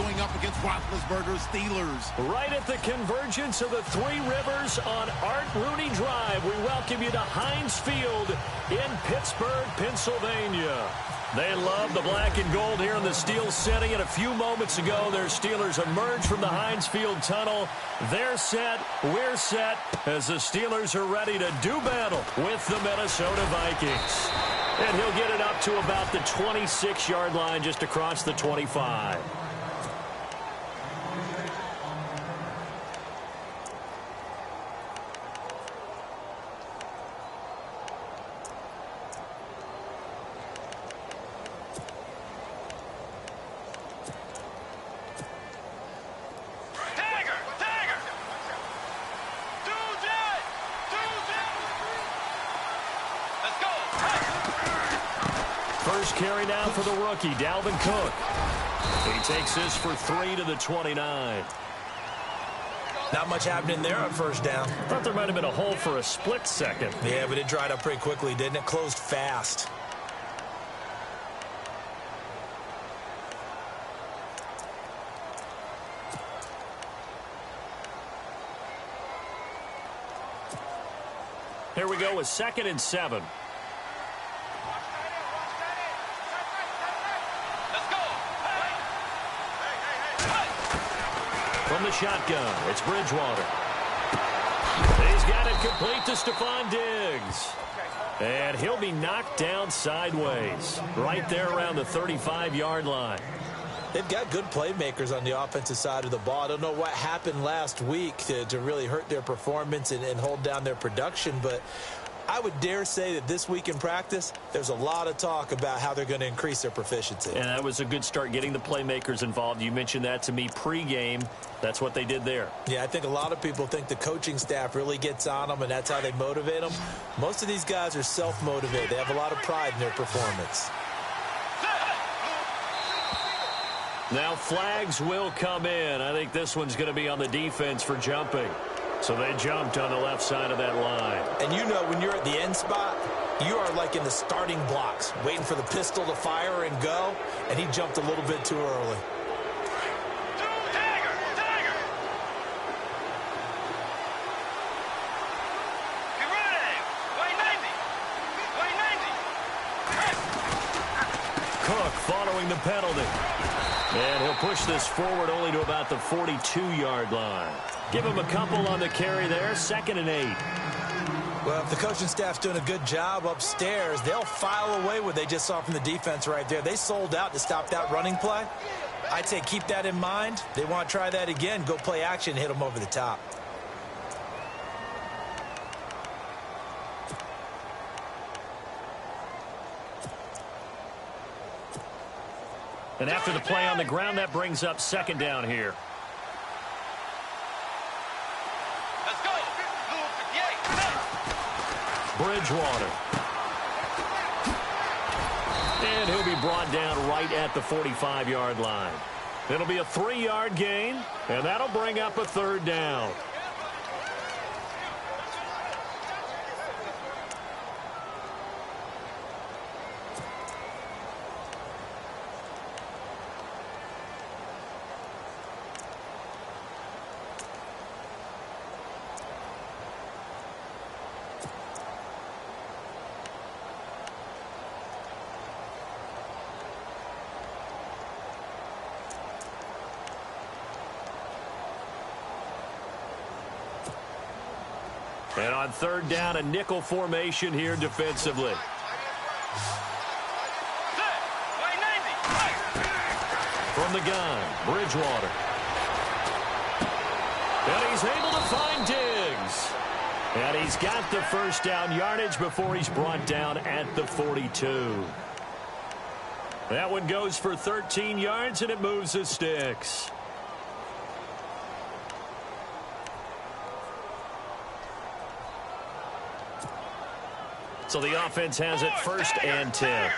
going up against Roethlisberger's Steelers. Right at the convergence of the Three Rivers on Art Rooney Drive, we welcome you to Heinz Field in Pittsburgh, Pennsylvania. They love the black and gold here in the Steel City, and a few moments ago, their Steelers emerged from the Heinz Field tunnel. They're set, we're set, as the Steelers are ready to do battle with the Minnesota Vikings. And he'll get it up to about the 26-yard line, just across the 25. First carry now for the rookie, Dalvin Cook. He takes this for 3 to the 29. Not much happening there on first down. Thought there might have been a hole for a split second. Yeah, but it dried up pretty quickly, didn't it? Closed fast. Here we go with 2nd and 7. From the shotgun, it's Bridgewater. He's got it complete to Stephon Diggs. And he'll be knocked down sideways, right there around the 35-yard line. They've got good playmakers on the offensive side of the ball. I don't know what happened last week to really hurt their performance and hold down their production, but I would dare say that this week in practice, there's a lot of talk about how they're going to increase their proficiency. And that was a good start, getting the playmakers involved. You mentioned that to me pregame. That's what they did there. Yeah, I think a lot of people think the coaching staff really gets on them, and that's how they motivate them. Most of these guys are self-motivated. They have a lot of pride in their performance. Now flags will come in. I think this one's going to be on the defense for jumping. So they jumped on the left side of that line. And you know, when you're at the end spot, you are like in the starting blocks, waiting for the pistol to fire and go, and he jumped a little bit too early. Cook following the penalty. And he'll push this forward only to about the 42-yard line. Give him a couple on the carry there, 2nd and 8. Well, if the coaching staff's doing a good job upstairs, they'll file away what they just saw from the defense right there. They sold out to stop that running play. I'd say keep that in mind. They want to try that again, go play action, hit them over the top. And after the play on the ground, that brings up 2nd down here. Let's go. Bridgewater. And he'll be brought down right at the 45-yard line. It'll be a 3-yard gain, and that'll bring up a 3rd down. And on 3rd down, a nickel formation here defensively. From the gun, Bridgewater. And he's able to find Diggs. And he's got the 1st down yardage before he's brought down at the 42. That one goes for 13 yards, and it moves the sticks. So the offense has it 1st and 10.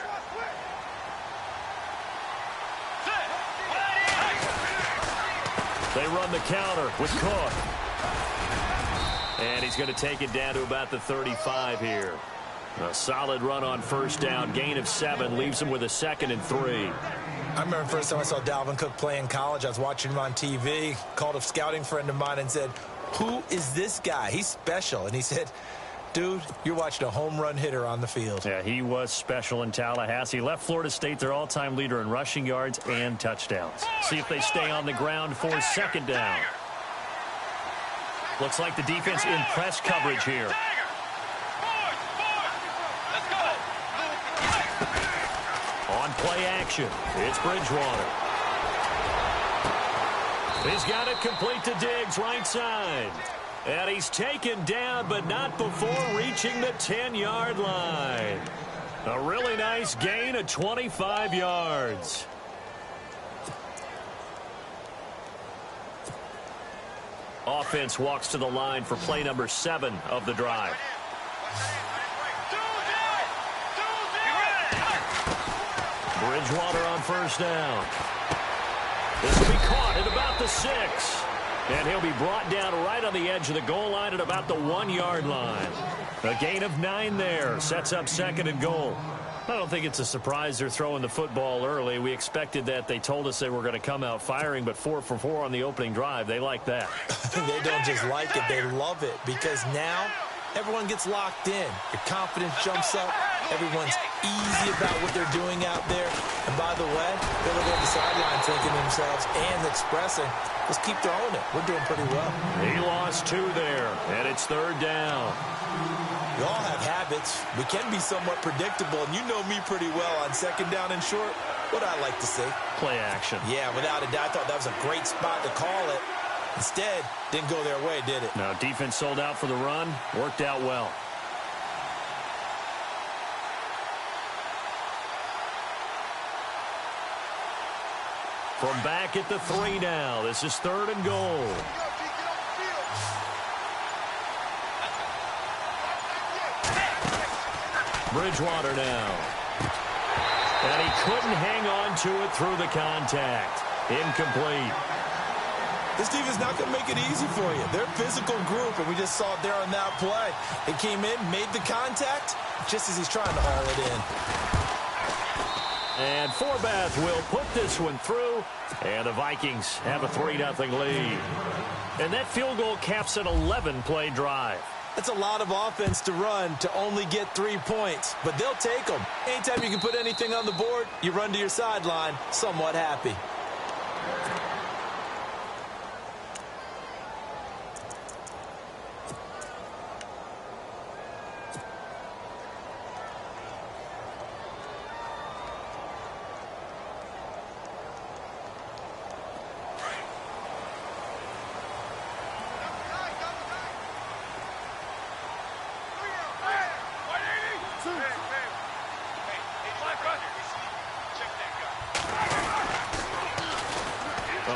They run the counter with Cook. And he's going to take it down to about the 35 here. A solid run on first down. Gain of 7 leaves him with a 2nd and 3. I remember the first time I saw Dalvin Cook play in college. I was watching him on TV, called a scouting friend of mine and said, "Who is this guy? He's special." And he said, "Dude, you're watching a home run hitter on the field." Yeah, he was special in Tallahassee. Left Florida State their all-time leader in rushing yards and touchdowns. See if they stay on the ground for 2nd down. Looks like the defense in press coverage here. On play action, it's Bridgewater. He's got it complete to Diggs, right side. And he's taken down, but not before reaching the 10-yard line. A really nice gain of 25 yards. Offense walks to the line for play number 7 of the drive. Bridgewater on first down. This will be caught at about the 6. And he'll be brought down right on the edge of the goal line at about the 1-yard line. A gain of 9 there. Sets up 2nd and goal. I don't think it's a surprise they're throwing the football early. We expected that. They told us they were going to come out firing, but 4 for 4 on the opening drive. They like that. They don't just like it. They love it because now everyone gets locked in. Your confidence jumps up. Everyone's easy about what they're doing out there. And by the way, they're looking at the sideline thinking to themselves and expressing, let's keep throwing it. We're doing pretty well. He lost 2 there, and it's 3rd down. We all have habits. We can be somewhat predictable, and you know me pretty well on 2nd down and short. What I like to see. Play action. Yeah, without a doubt, I thought that was a great spot to call it. Instead, didn't go their way, did it? Now, defense sold out for the run. Worked out well. From back at the 3 now. This is 3rd and goal. Bridgewater now. And he couldn't hang on to it through the contact. Incomplete. This defense is not going to make it easy for you. They're a physical group, and we just saw it there on that play. They came in, made the contact, just as he's trying to haul it in. And Forbath will put this one through, and the Vikings have a 3-0 lead. And that field goal caps an 11-play drive. That's a lot of offense to run to only get 3 points, but they'll take them. Anytime you can put anything on the board, you run to your sideline somewhat happy.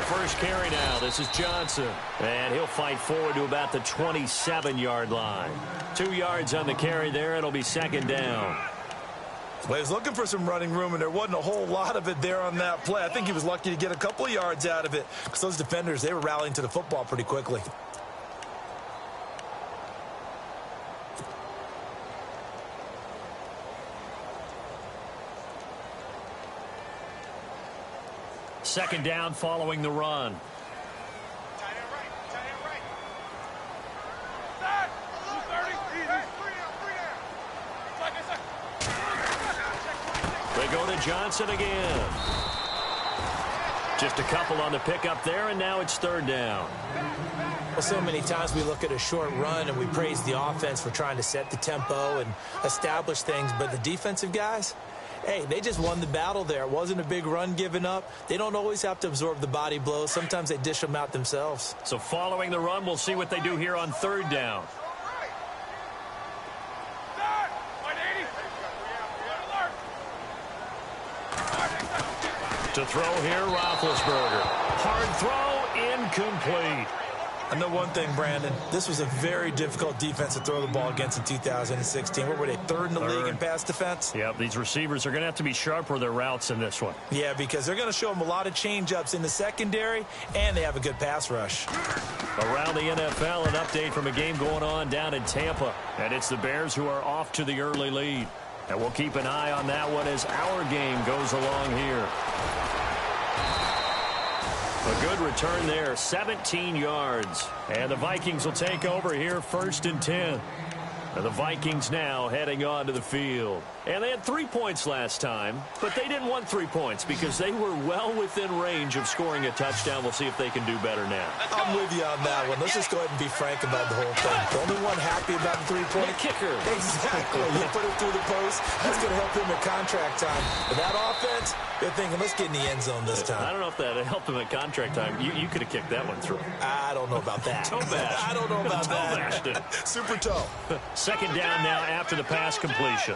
First carry now. This is Johnson. And he'll fight forward to about the 27-yard line. 2 yards on the carry there. It'll be 2nd down. Well, he was looking for some running room, and there wasn't a whole lot of it there on that play. I think he was lucky to get a couple of yards out of it because those defenders, they were rallying to the football pretty quickly. Second down following the run. They go to Johnson again. Just a couple on the pickup there, and now it's 3rd down. Well, so many times we look at a short run and we praise the offense for trying to set the tempo and establish things, but the defensive guys, hey, they just won the battle there. It wasn't a big run given up. They don't always have to absorb the body blows. Sometimes they dish them out themselves. So following the run, we'll see what they do here on 3rd down. To throw here, Roethlisberger. Hard throw, incomplete. I know one thing, Brandon. This was a very difficult defense to throw the ball against in 2016. What were they, third in the league in pass defense? Yep, these receivers are going to have to be sharp with their routes in this one. Yeah, because they're going to show them a lot of change-ups in the secondary, and they have a good pass rush. Around the NFL, an update from a game going on down in Tampa. And it's the Bears who are off to the early lead. And we'll keep an eye on that one as our game goes along here. A good return there, 17 yards. And the Vikings will take over here 1st and 10. And the Vikings now heading on to the field. And they had 3 points last time, but they didn't want 3 points because they were well within range of scoring a touchdown. We'll see if they can do better now. I'm with you on that one. Let's just go ahead and be frank about the whole thing. The only one happy about the 3-point kicker. Exactly. You put it through the post. That's going to help him at contract time. But that offense, they're thinking, let's get in the end zone this time. I don't know if that helped him at contract time. You could have kicked that one through. I don't know about that. Toe bash. I don't know about toe that. Bashed it. Super toe. 2nd down now after the pass completion.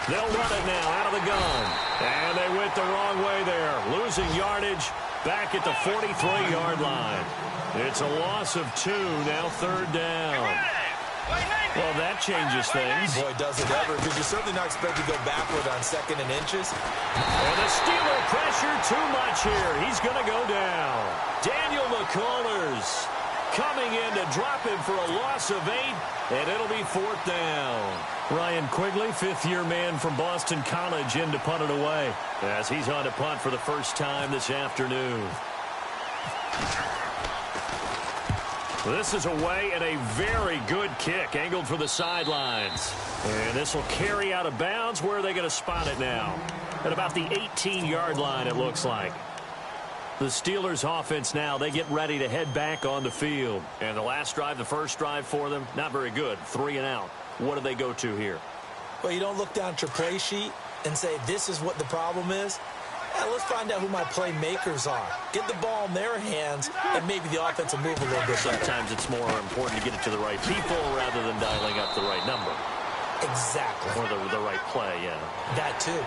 They'll run it now out of the gun. And they went the wrong way there. Losing yardage back at the 43-yard line. It's a loss of 2, now 3rd down. Well, that changes things. Boy, does it ever, because you're certainly not expected to go backward on 2nd and inches. And the Steeler pressure too much here. He's going to go down. Daniel McCullers coming in to drop him for a loss of 8, and it'll be 4th down. Ryan Quigley, 5th-year man from Boston College, in to punt it away as he's on to punt for the first time this afternoon. This is away and a very good kick angled for the sidelines. And this will carry out of bounds. Where are they going to spot it now? At about the 18-yard line, it looks like. The Steelers offense now, they get ready to head back on the field. And the last drive, the first drive for them, not very good. 3 and out. What do they go to here? Well, you don't look down at your play sheet and say, this is what the problem is. Yeah, let's find out who my playmakers are. Get the ball in their hands, and maybe the offense will move a little bit better. Sometimes it's more important to get it to the right people rather than dialing up the right number. Exactly. Or the right play, yeah. That, too.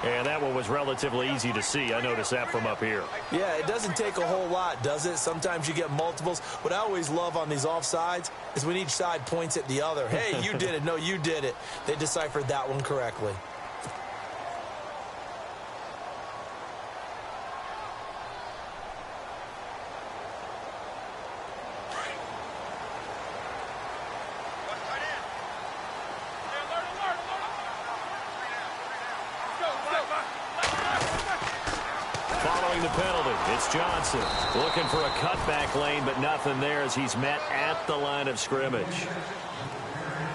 And that one was relatively easy to see. I noticed that from up here. Yeah, it doesn't take a whole lot, does it? Sometimes you get multiples. What I always love on these offsides is when each side points at the other. Hey, you did it. No, you did it. They deciphered that one correctly. Following the penalty, it's Johnson looking for a cutback lane, but nothing there as he's met at the line of scrimmage.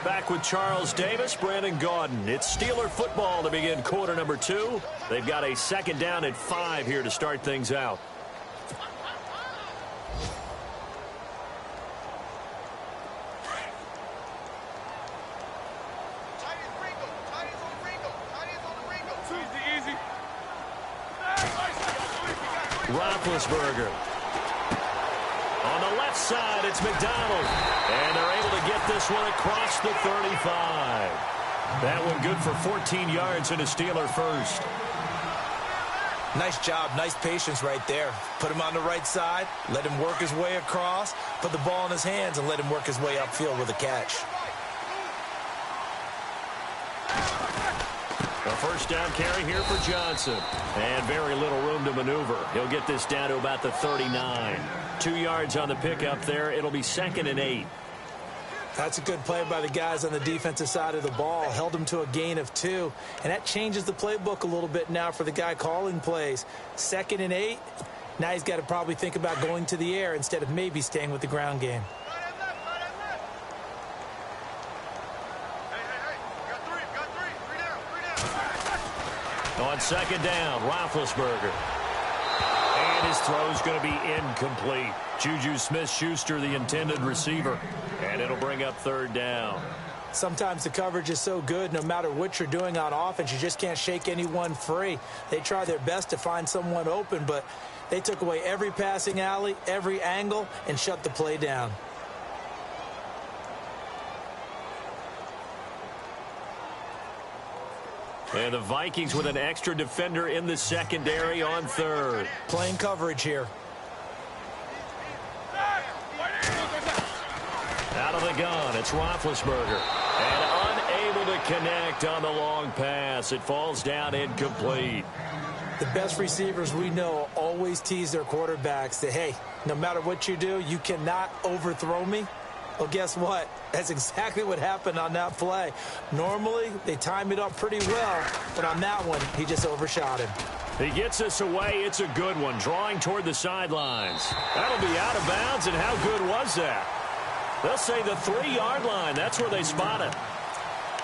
Back with Charles Davis, Brandon Gaudin. It's Steeler football to begin quarter number 2. They've got a 2nd down and 5 here to start things out. Roethlisberger. On the left side, it's McDonald. And they're able to get this one across the 35. That one good for 14 yards and a Steeler first. Nice job, nice patience right there. Put him on the right side, let him work his way across, put the ball in his hands, and let him work his way upfield with a catch. A first down carry here for Johnson. And very little room to maneuver. He'll get this down to about the 39. 2 yards on the pickup there. It'll be 2nd and 8. That's a good play by the guys on the defensive side of the ball. Held him to a gain of 2. And that changes the playbook a little bit now for the guy calling plays. 2nd and 8. Now he's got to probably think about going to the air instead of maybe staying with the ground game. On 2nd down, Roethlisberger. And his throw's going to be incomplete. Juju Smith-Schuster, the intended receiver. And it'll bring up 3rd down. Sometimes the coverage is so good, no matter what you're doing on offense, you just can't shake anyone free. They try their best to find someone open, but they took away every passing alley, every angle, and shut the play down. And the Vikings with an extra defender in the secondary on third. Playing coverage here. Out of the gun, it's Roethlisberger. And unable to connect on the long pass. It falls down incomplete. The best receivers we know always tease their quarterbacks that, hey, no matter what you do, you cannot overthrow me. Well, guess what? That's exactly what happened on that play. Normally, they time it up pretty well, but on that one, he just overshot him. He gets us away. It's a good one, drawing toward the sidelines. That'll be out of bounds, and how good was that? They'll say the 3-yard line. That's where they spot it.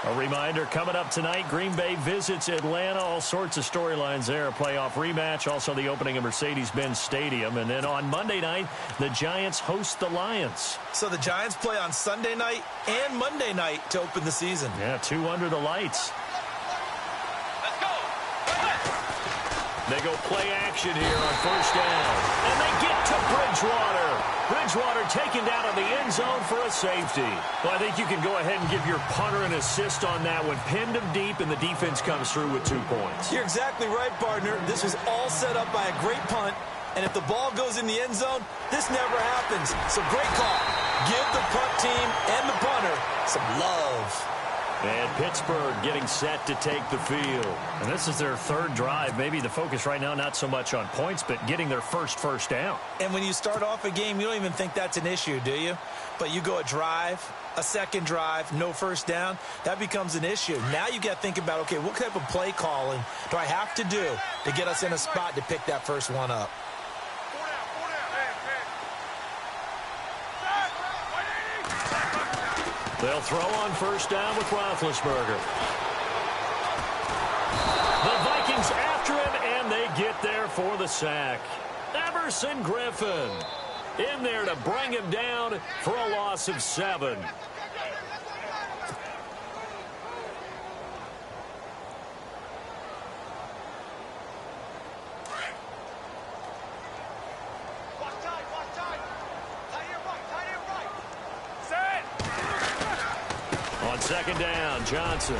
A reminder, coming up tonight, Green Bay visits Atlanta. All sorts of storylines there. A playoff rematch, also the opening of Mercedes-Benz Stadium. And then on Monday night, the Giants host the Lions. So the Giants play on Sunday night and Monday night to open the season. Yeah, 2 under the lights. Let's go. They go play action here on first down. And they get to Bridgewater. Bridgewater taken down on the end zone for a safety. Well, I think you can go ahead and give your punter an assist on that one. Pinned him deep, and the defense comes through with 2 points. You're exactly right, partner. This was all set up by a great punt. And if the ball goes in the end zone, this never happens. So great call. Give the punt team and the punter some love. And Pittsburgh getting set to take the field. And this is their 3rd drive. Maybe the focus right now not so much on points, but getting their first down. And when you start off a game, you don't even think that's an issue, do you? But you go a drive, a second drive, no first down, that becomes an issue. Now you got to think about, okay, what type of play calling do I have to do to get us in a spot to pick that first one up? They'll throw on first down with Roethlisberger. The Vikings after him, and they get there for the sack. Everson Griffin in there to bring him down for a loss of 7. On second down, Johnson.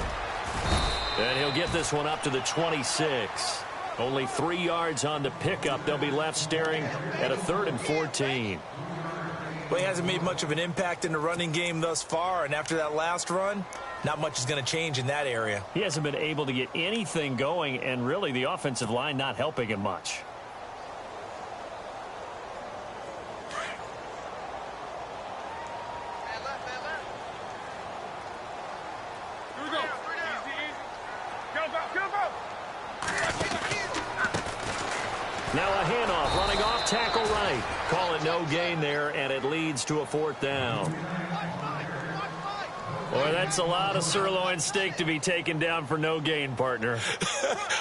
And he'll get this one up to the 26. Only 3 yards on the pickup. They'll be left staring at a 3rd and 14. Well, he hasn't made much of an impact in the running game thus far, and after that last run, not much is going to change in that area. He hasn't been able to get anything going, and really the offensive line not helping him much. Now a handoff, running off tackle right. Call it no gain there, and it leads to a 4th down. Boy, that's a lot of sirloin steak to be taken down for no gain, partner.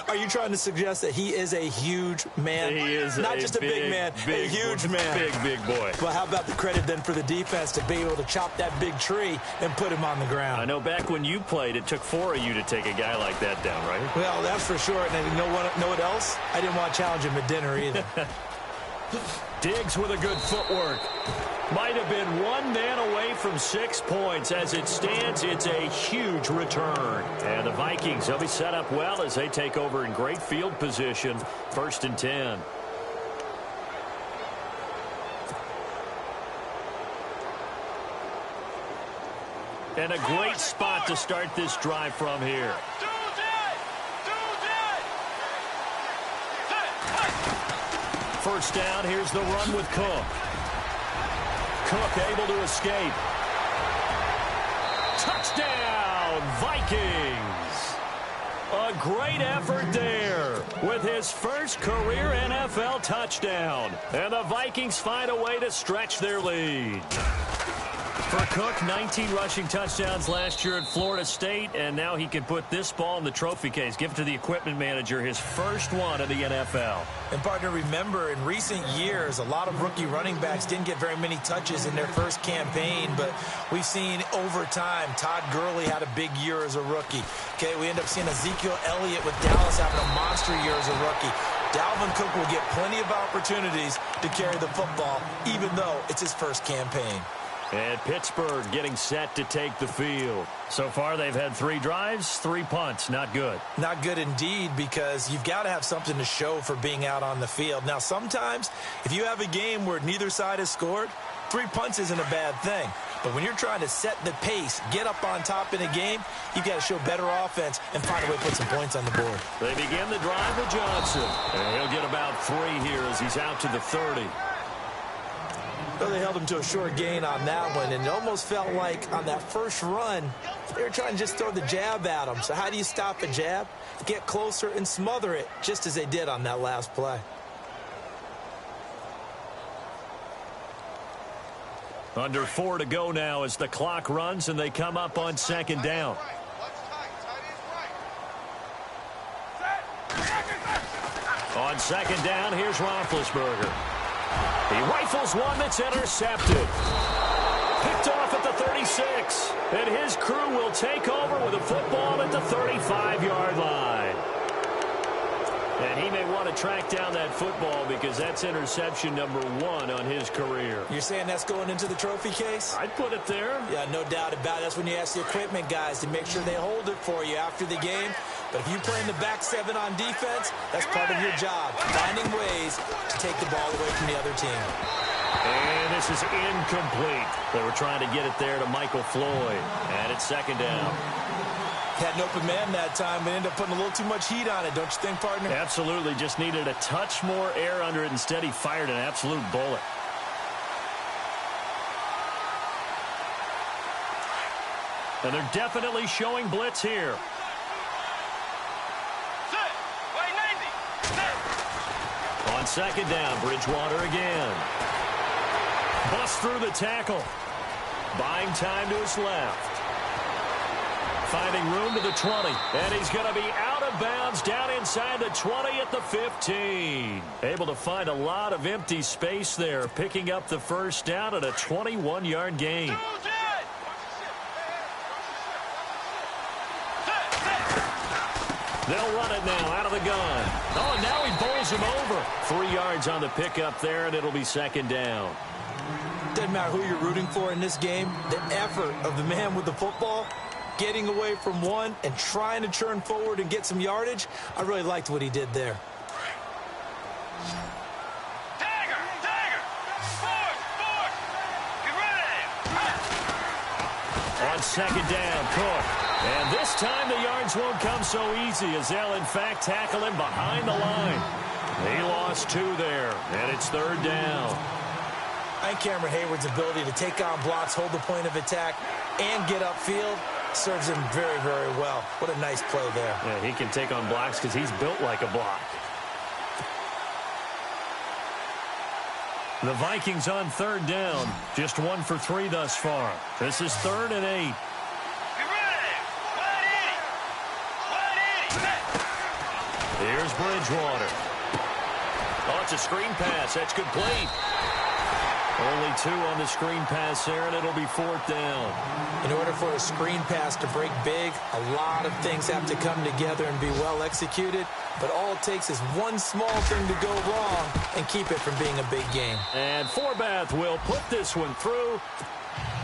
Are you trying to suggest that he is a huge man? He is not just a big man, a huge man. Big boy. Well, how about the credit then for the defense to be able to chop that big tree and put him on the ground? I know back when you played, it took 4 of you to take a guy like that down, right? Well, that's for sure. And you know what else? I didn't want to challenge him at dinner either. Diggs with a good footwork. Might have been 1 man away from 6 points. As it stands, it's a huge return. And the Vikings, they'll be set up well as they take over in great field position. 1st and 10. And a great spot to start this drive from here. First down, here's the run with Cook. Cook able to escape. Touchdown, Vikings. A great effort there with his first career NFL touchdown. And the Vikings find a way to stretch their lead. For Cook, 19 rushing touchdowns last year at Florida State, and now he can put this ball in the trophy case. Give it to the equipment manager, his first one in the NFL. And, partner, remember, in recent years, a lot of rookie running backs didn't get very many touches in their first campaign, but we've seen over time, Todd Gurley had a big year as a rookie. Okay, we end up seeing Ezekiel Elliott with Dallas having a monster year as a rookie. Dalvin Cook will get plenty of opportunities to carry the football, even though it's his first campaign. And Pittsburgh getting set to take the field. So far, they've had 3 drives, 3 punts. Not good. Not good indeed, because you've got to have something to show for being out on the field. Now, sometimes, if you have a game where neither side has scored, 3 punts isn't a bad thing. But when you're trying to set the pace, get up on top in a game, you've got to show better offense and find a way to put some points on the board. They begin the drive with Johnson. And he'll get about 3 here as he's out to the 30. Well, they held him to a short gain on that one, and it almost felt like on that first run, they were trying to just throw the jab at him. So how do you stop a jab? Get closer and smother it, just as they did on that last play. Under 4 to go now as the clock runs, and they come up on 2nd down. On 2nd down, here's Roethlisberger. He rifles one that's intercepted. Picked off at the 36. And his crew will take over with a football at the 35-yard line. And he may want to track down that football because that's interception number 1 on his career. You're saying that's going into the trophy case? I'd put it there. Yeah, no doubt about it. That's when you ask the equipment guys to make sure they hold it for you after the game. But if you play in the back 7 on defense, that's part of your job, finding ways to take the ball away from the other team. And this is incomplete. They were trying to get it there to Michael Floyd. And it's 2nd down. Had an open man that time, but ended up putting a little too much heat on it, don't you think, partner? Absolutely. Just needed a touch more air under it. Instead, he fired an absolute bullet. And they're definitely showing blitz here. On 2nd down, Bridgewater again. Bust through the tackle. Buying time to his left. Finding room to the 20. And he's going to be out of bounds down inside the 20 at the 15. Able to find a lot of empty space there. Picking up the 1st down at a 21-yard gain. They'll run it now out of the gun. Oh, and now he bowls him over. 3 yards on the pickup there, and it'll be 2nd down. Doesn't matter who you're rooting for in this game. The effort of the man with the football, getting away from one and trying to churn forward and get some yardage, I really liked what he did there. On 2nd down, Cook. And this time the yards won't come so easy as they'll, in fact, tackle him behind the line. He lost 2 there, and it's 3rd down. I think Cameron Hayward's ability to take on blocks, hold the point of attack, and get upfield serves him very, very well. What a nice play there. Yeah, he can take on blocks because he's built like a block. The Vikings on 3rd down. Just 1 for 3 thus far. This is 3rd and 8. Here's Bridgewater. Oh, it's a screen pass. That's complete. Only 2 on the screen pass there, and it'll be 4th down. In order for a screen pass to break big, a lot of things have to come together and be well executed. But all it takes is one small thing to go wrong and keep it from being a big game. And Forbath will put this one through.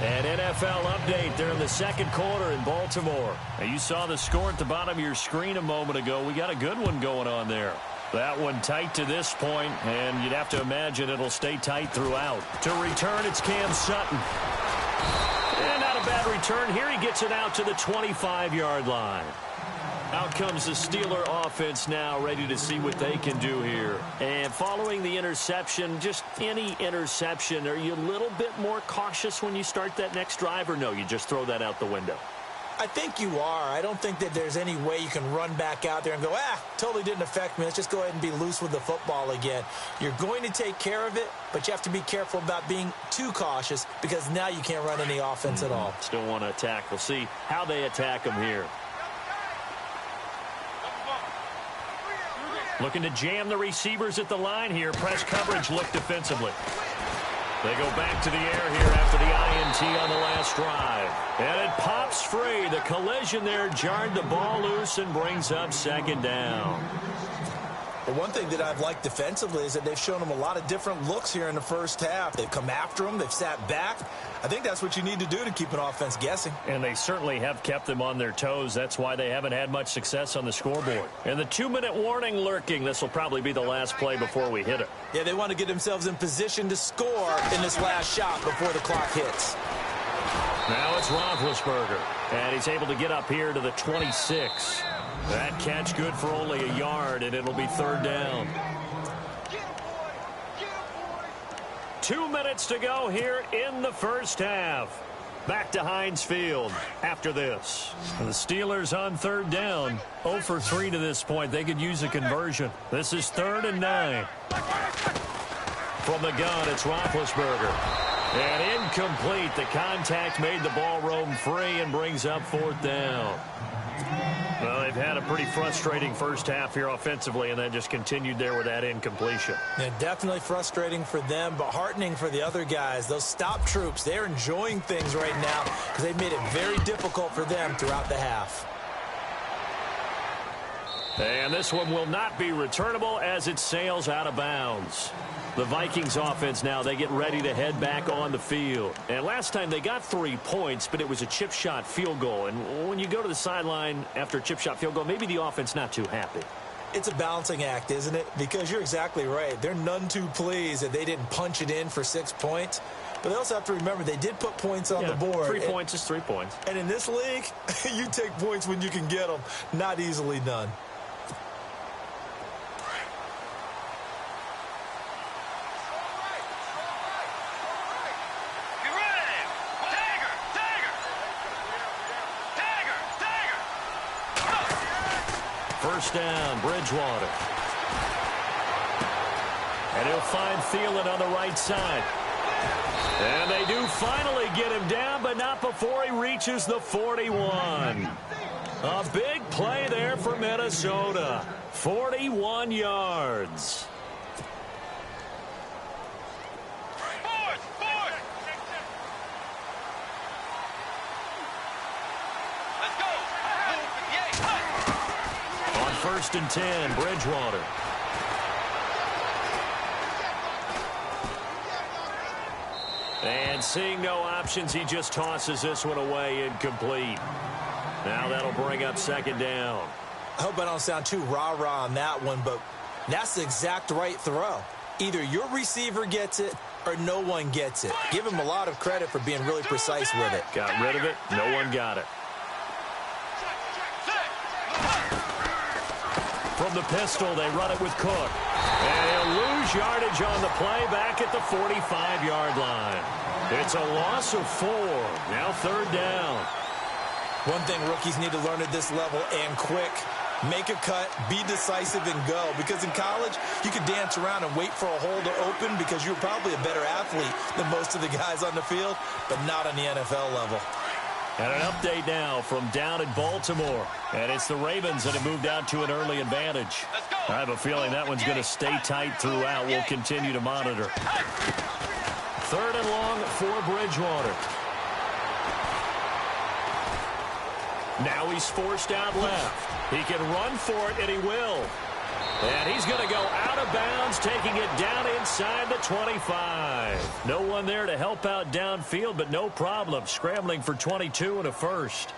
An NFL update there in the 2nd quarter in Baltimore. Now, you saw the score at the bottom of your screen a moment ago. We got a good one going on there. That one tight to this point, and you'd have to imagine it'll stay tight throughout. To return, it's Cam Sutton. And not a bad return. Here he gets it out to the 25-yard line. Out comes the Steeler offense now, ready to see what they can do here. And following the interception, just any interception, are you a little bit more cautious when you start that next drive, or no, you just throw that out the window? I think you are. I don't think that there's any way you can run back out there and go, totally didn't affect me. Let's just go ahead and be loose with the football again. You're going to take care of it, but you have to be careful about being too cautious because now you can't run any offense at all. Still want to attack. We'll see how they attack them here. Looking to jam the receivers at the line here. Press coverage look defensively. They go back to the air here after the INT on the last drive. And it pops free. The collision there jarred the ball loose and brings up 2nd down. Well, one thing that I've liked defensively is that they've shown them a lot of different looks here in the first half. They've come after them. They've sat back. I think that's what you need to do to keep an offense guessing. And they certainly have kept them on their toes. That's why they haven't had much success on the scoreboard. And the 2-minute warning lurking. This will probably be the last play before we hit it. Yeah, they want to get themselves in position to score in this last shot before the clock hits. Now it's Roethlisberger. And he's able to get up here to the 26. That catch good for only a yard, and it'll be 3rd down. 2 minutes to go here in the first half. Back to Heinz Field after this. The Steelers on 3rd down. 0 for 3 to this point. They could use a conversion. This is 3rd and 9. From the gun, it's Roethlisberger. And incomplete. The contact made the ball roam free and brings up 4th down. Well, they've had a pretty frustrating first half here offensively, and that just continued there with that incompletion. Yeah, definitely frustrating for them, but heartening for the other guys. Those stop troops, they're enjoying things right now because they've made it very difficult for them throughout the half. And this one will not be returnable as it sails out of bounds. The Vikings offense now, they get ready to head back on the field. And last time they got 3 points, but it was a chip shot field goal. And when you go to the sideline after a chip shot field goal, maybe the offense not too happy. It's a balancing act, isn't it? Because you're exactly right. They're none too pleased that they didn't punch it in for 6 points. But they also have to remember they did put points on the board. 3 points is 3 points. And in this league, you take points when you can get them. Not easily done. First down, Bridgewater. And he'll find Thielen on the right side. And they do finally get him down, but not before he reaches the 41. A big play there for Minnesota. 41 yards. First and 10, Bridgewater. And seeing no options, he just tosses this one away incomplete. Now that'll bring up 2nd down. I hope I don't sound too rah-rah on that one, but that's the exact right throw. Either your receiver gets it or no one gets it. Give him a lot of credit for being really precise with it. Got rid of it. No one got it. From the pistol, they run it with Cook. And he'll lose yardage on the play back at the 45-yard line. It's a loss of 4. Now 3rd down. One thing rookies need to learn at this level and quick. Make a cut, be decisive, and go. Because in college, you could dance around and wait for a hole to open because you're probably a better athlete than most of the guys on the field, but not on the NFL level. And an update now from down in Baltimore. And it's the Ravens that have moved out to an early advantage. I have a feeling that one's going to stay tight throughout. We'll continue to monitor. 3rd and long for Bridgewater. Now he's forced out left. He can run for it, and he will. And he's going to go out of bounds, taking it down inside the 25. No one there to help out downfield, but no problem. Scrambling for 22 and a first.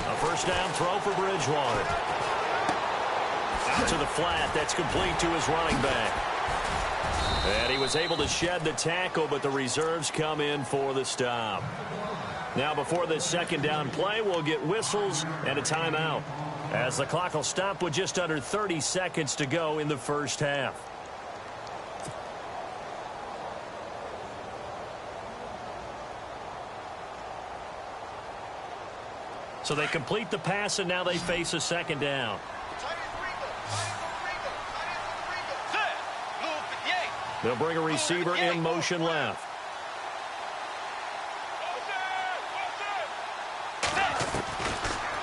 A first down throw for Bridgewater. Out to the flat. That's complete to his running back. And he was able to shed the tackle, but the reserves come in for the stop. Now before this 2nd down play, we'll get whistles and a timeout, as the clock will stop with just under 30 seconds to go in the first half. So they complete the pass, and now they face a 2nd down. They'll bring a receiver in motion left.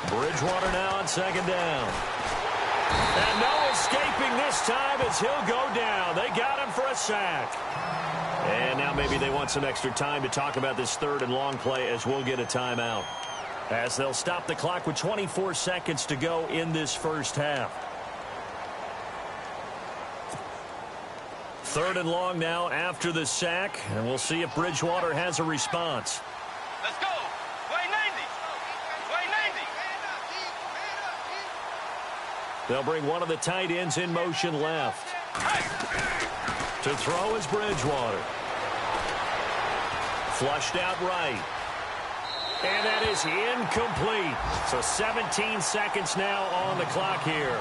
Bridgewater now on 2nd down. And no escaping this time as he'll go down. They got him for a sack. And now maybe they want some extra time to talk about this third and long play as we'll get a timeout. As they'll stop the clock with 24 seconds to go in this first half. Third and long now after the sack, and we'll see if Bridgewater has a response. Let's go. Way 90. Way 90. They'll bring one of the tight ends in motion left. To throw is Bridgewater. Flushed out right. And that is incomplete. So 17 seconds now on the clock here.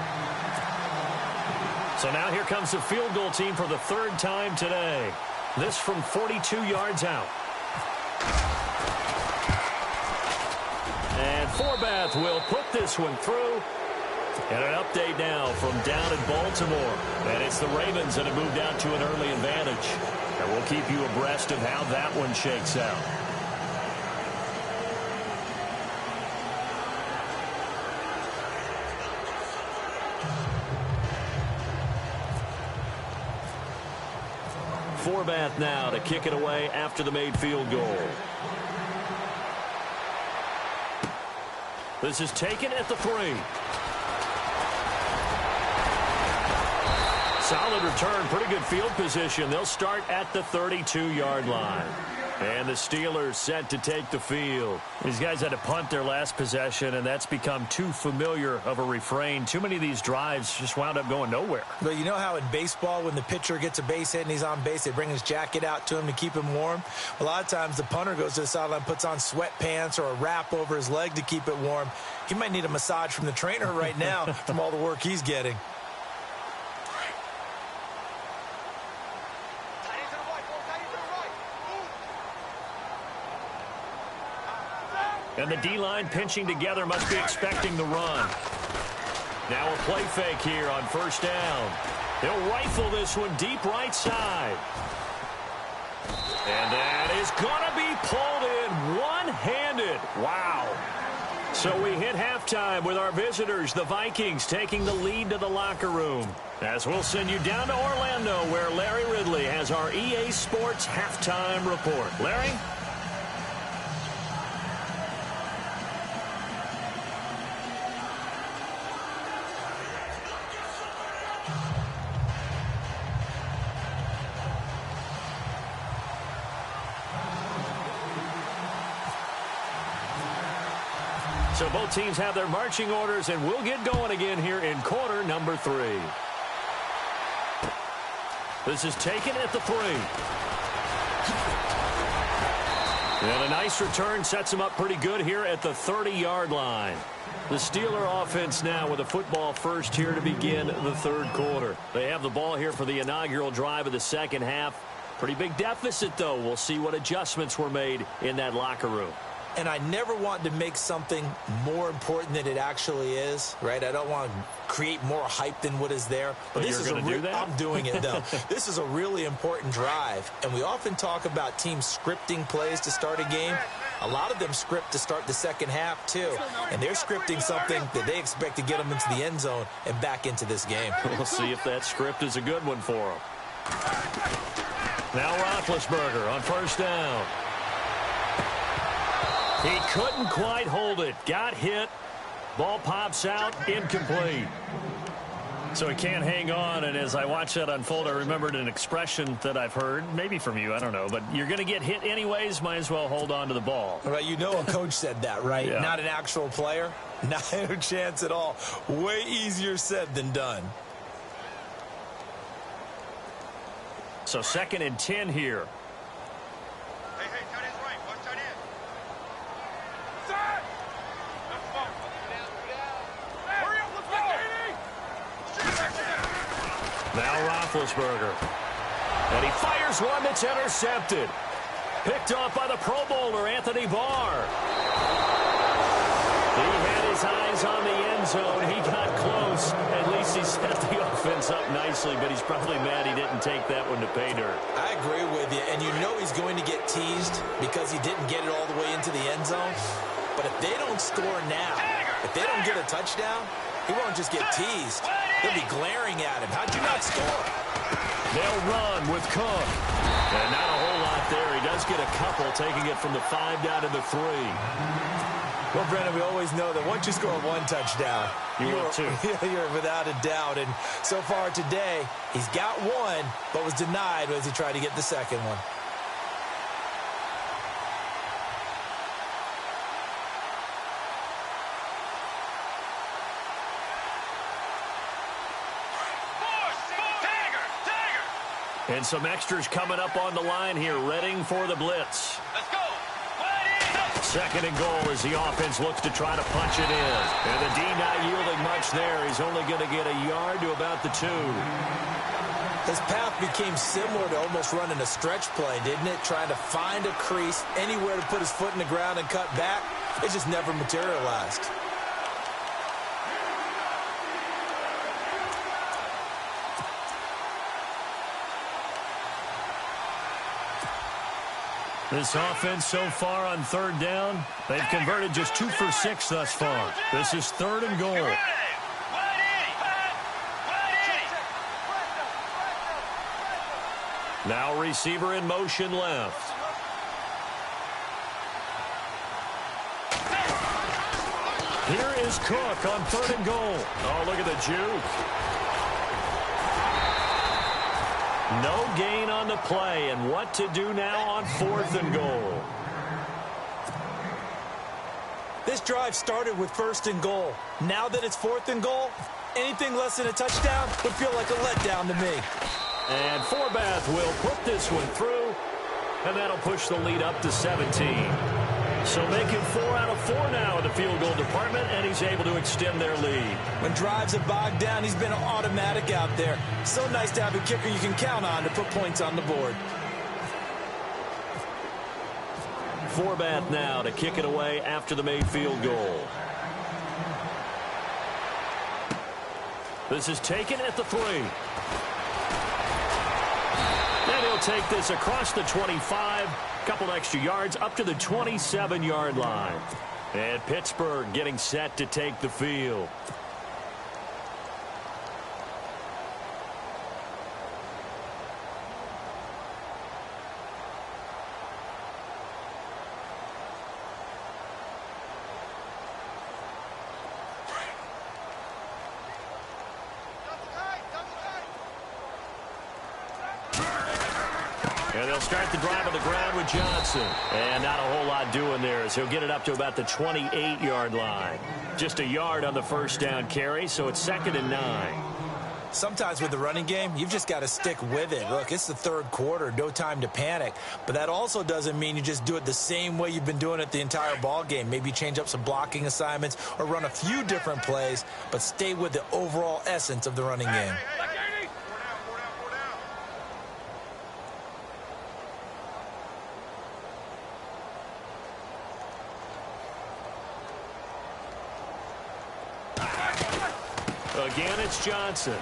So now here comes the field goal team for the third time today. This from 42 yards out. And Forbath will put this one through. And an update now from down in Baltimore. And it's the Ravens that have moved out to an early advantage. And we'll keep you abreast of how that one shakes out. Forbath now to kick it away after the made field goal. This is taken at the 3. Solid return, pretty good field position. They'll start at the 32-yard line. And the Steelers set to take the field. These guys had to punt their last possession, and that's become too familiar of a refrain. Too many of these drives just wound up going nowhere. But you know how in baseball, when the pitcher gets a base hit and he's on base, they bring his jacket out to him to keep him warm? A lot of times the punter goes to the sideline, puts on sweatpants or a wrap over his leg to keep it warm. He might need a massage from the trainer right now from all the work he's getting. And the D-line pinching together, must be expecting the run. Now a play fake here on first down. They'll rifle this one deep right side. And that is going to be pulled in one-handed. Wow. So we hit halftime with our visitors, the Vikings, taking the lead to the locker room. As we'll send you down to Orlando, where Larry Ridley has our EA Sports halftime report. Larry? So both teams have their marching orders, and we'll get going again here in quarter number 3. This is taken at the 3. And a nice return sets him up pretty good here at the 30-yard line. The Steeler offense now with a football first here to begin the third quarter. They have the ball here for the inaugural drive of the second half. Pretty big deficit, though. We'll see what adjustments were made in that locker room. And I never want to make something more important than it actually is, right? I don't want to create more hype than what is there. But this you're going to do that? I'm doing it, though. This is a really important drive. And we often talk about teams scripting plays to start a game. A lot of them script to start the second half, too. And they're scripting something that they expect to get them into the end zone and back into this game. We'll see if that script is a good one for them. Now Roethlisberger on first down. He couldn't quite hold it. Got hit. Ball pops out. Incomplete. So he can't hang on, and as I watched that unfold, I remembered an expression that I've heard, maybe from you, I don't know, but you're going to get hit anyways, might as well hold on to the ball. Right, you know a coach said that, right? Yeah. Not an actual player. Not a chance at all. Way easier said than done. So 2nd and 10 here. Hey, tight end's right. Watch tight end. Now Roethlisberger. And he fires one that's intercepted. Picked off by the Pro Bowler, Anthony Barr. He had his eyes on the end zone. He got close. At least he set the offense up nicely, but he's probably mad he didn't take that one to pay dirt. I agree with you, and you know he's going to get teased because he didn't get it all the way into the end zone. But if they don't score now, if they don't get a touchdown, He won't just get teased. He'll be glaring at him. How'd you not score? They'll run with Cook. And not a whole lot there. He does get a couple, taking it from the 5 down to the 3. Well, Brennan, we always know that once you score one touchdown, you're without a doubt. And so far today, he's got one, but was denied as he tried to get the second one. And some extras coming up on the line here, readying for the blitz. Let's go. Second and goal as the offense looks to try to punch it in. And the D not yielding much there. He's only going to get a yard to about the 2. His path became similar to almost running a stretch play, didn't it? Trying to find a crease, anywhere to put his foot in the ground and cut back. It just never materialized. This offense so far on 3rd down, they've converted just 2 for 6 thus far. This is 3rd and goal. Now receiver in motion left. Here is Cook on 3rd and goal. Oh, look at the juke. No gain on the play, and what to do now on 4th and goal. This drive started with 1st and goal. Now that it's 4th and goal, anything less than a touchdown would feel like a letdown to me. And Forbath will put this one through, and that'll push the lead up to 17. So making 4 out of 4 now in the field goal department, and he's able to extend their lead. When drives have bogged down, he's been automatic out there. So nice to have a kicker you can count on to put points on the board. Forbath now to kick it away after the made field goal. This is taken at the 3. And he'll take this across the 25. Couple extra yards up to the 27-yard line. And Pittsburgh getting set to take the field. And they'll start the drive on the ground with Johnson. And not a whole lot doing there as he'll get it up to about the 28-yard line. Just a yard on the 1st down carry, so it's 2nd and 9. Sometimes with the running game, you've just got to stick with it. Look, it's the 3rd quarter, no time to panic. But that also doesn't mean you just do it the same way you've been doing it the entire ball game. Maybe change up some blocking assignments or run a few different plays, but stay with the overall essence of the running game. Again, it's Johnson.